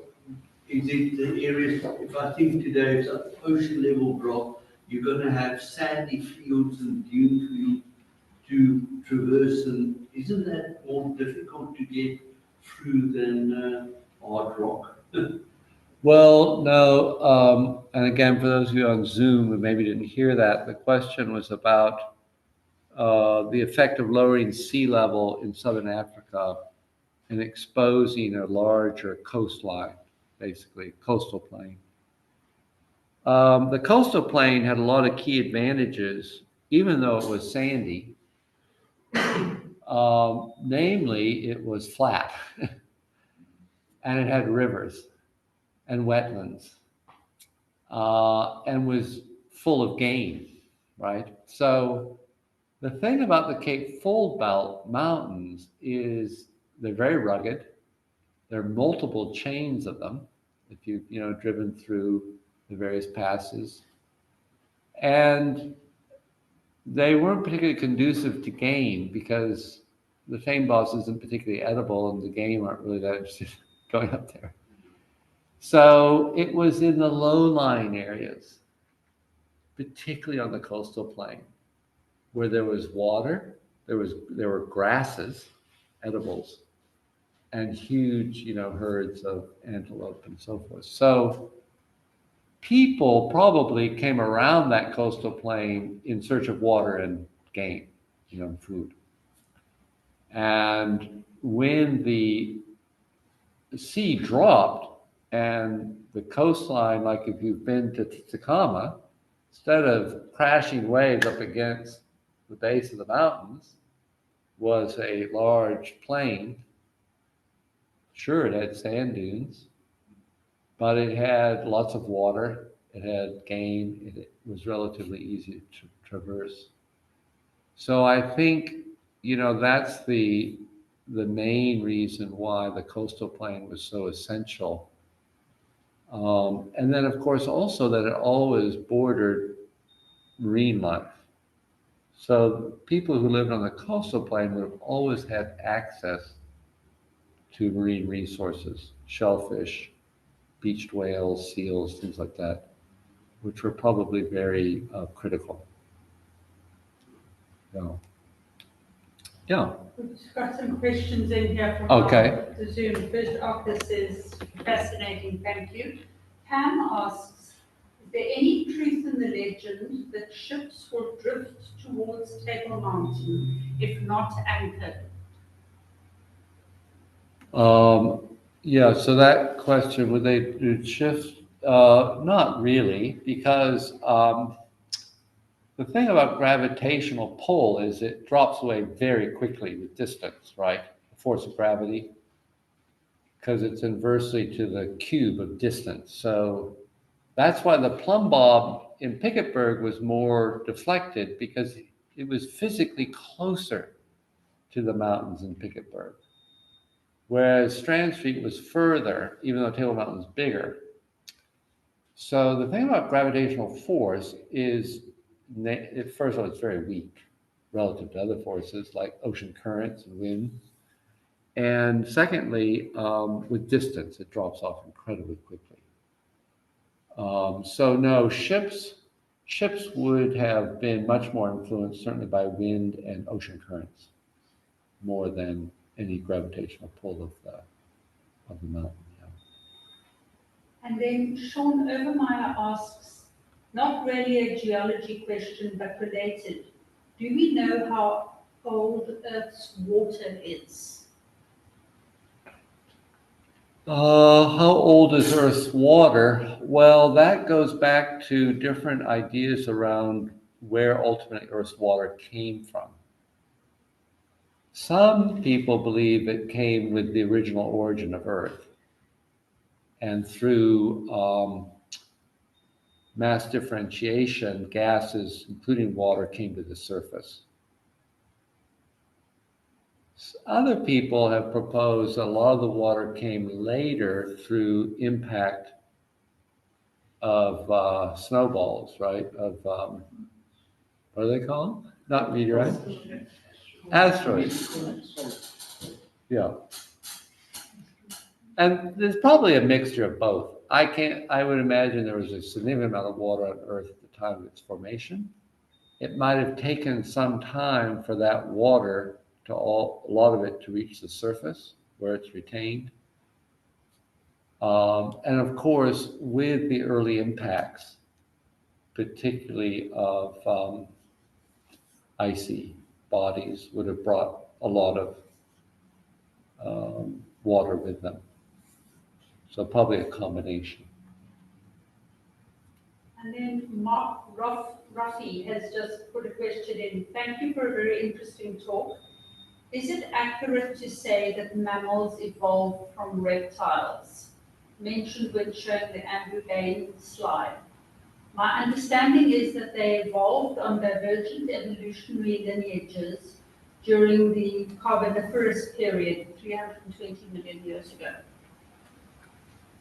is it the areas, if I think today it's an ocean level drop, you're going to have sandy fields and dune fields to traverse, and isn't that more difficult to get through than hard rock? Well, no. And again, for those of you on Zoom who maybe didn't hear that, the question was about the effect of lowering sea level in southern Africa and exposing a larger coastline, basically coastal plain. The coastal plain had a lot of key advantages, even though it was sandy. Namely, it was flat and it had rivers and wetlands and was full of game. right? So the thing about the Cape Fold Belt Mountains is they're very rugged. There are multiple chains of them if you've driven through the various passes. And they weren't particularly conducive to game because the feignbass isn't particularly edible and the game aren't really that interested in going up there. So it was in the low-lying areas, particularly on the coastal plain, where there was water, there were grasses, edibles, and huge, herds of antelope and so forth. So people probably came around that coastal plain in search of water and game, food. And when the sea dropped and the coastline, like if you've been to Tacoma, instead of crashing waves up against the base of the mountains, was a large plain. Sure, it had sand dunes, but it had lots of water. It had game. It was relatively easy to traverse. So I think, that's the main reason why the coastal plain was so essential. And then, of course, also that it always bordered marine life. So people who lived on the coastal plain would have always had access to marine resources, shellfish, beached whales, seals, things like that, which were probably very critical. So, yeah. We've got some questions in here from Okay. the Zoom. First, Arthur says, fascinating, thank you. Pam asks, is there any truth in the legend that ships will drift towards Table Mountain if not anchored? Yeah, so that question, would they do shift? Not really, because the thing about gravitational pull is it drops away very quickly with distance, right? The force of gravity, because it's inversely to the cube of distance. So that's why the plumb bob in Picketberg was more deflected, because it was physically closer to the mountains in Picketberg. Whereas Strand Street was further, even though Table Mountain's bigger. So the thing about gravitational force is, first of all, it's very weak relative to other forces like ocean currents and wind. And secondly, with distance, it drops off incredibly quickly. So no, ships would have been much more influenced certainly by wind and ocean currents, more than any gravitational pull of the mountain. Yeah. And then Sean Overmeyer asks, not really a geology question, but related. Do we know how old Earth's water is? How old is Earth's water? Well, that goes back to different ideas around where ultimately Earth's water came from. Some people believe it came with the original origin of Earth, and through mass differentiation, gases, including water, came to the surface. Other people have proposed a lot of the water came later through impact of snowballs, right? Of what are they called? Not meteorites. Asteroids. Yeah. And there's probably a mixture of both. I would imagine there was a significant amount of water on Earth at the time of its formation. It might have taken some time for that water a lot of it to reach the surface where it's retained. And of course, with the early impacts, particularly of icy bodies, would have brought a lot of water with them. So probably a combination. And then Mark Ruffy has just put a question in. Thank you for a very interesting talk. Is it accurate to say that mammals evolved from reptiles? Mentioned when showing the Andrew Bain slide. My understanding is that they evolved on divergent evolutionary lineages during the Carboniferous period, 320 million years ago.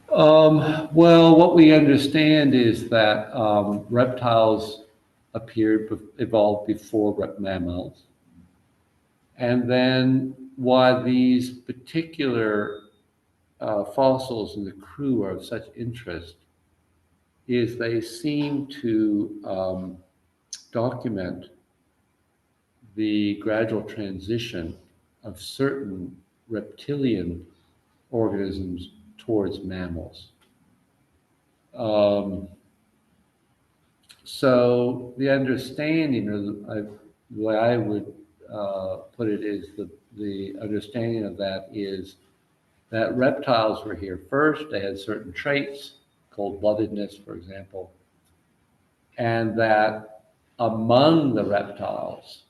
Well, what we understand is that reptiles evolved before mammals. And then why these particular fossils in the crew are of such interest is they seem to document the gradual transition of certain reptilian organisms towards mammals. So the understanding, or the way I would put it, is the understanding of that is that reptiles were here first. They had certain traits, cold-bloodedness, for example, and that among the reptiles,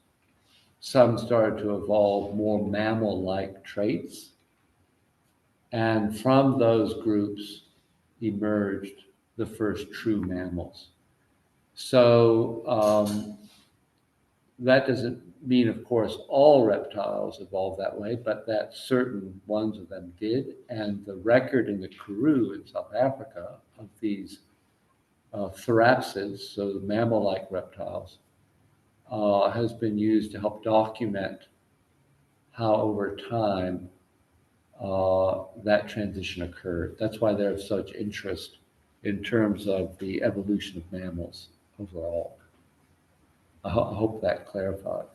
some started to evolve more mammal-like traits, and from those groups emerged the first true mammals. So that doesn't mean, of course, all reptiles evolved that way, but that certain ones of them did. And the record in the Karoo in South Africa of these therapsids, so the mammal-like reptiles, has been used to help document how over time that transition occurred. That's why they're of such interest in terms of the evolution of mammals overall. I hope that clarifies.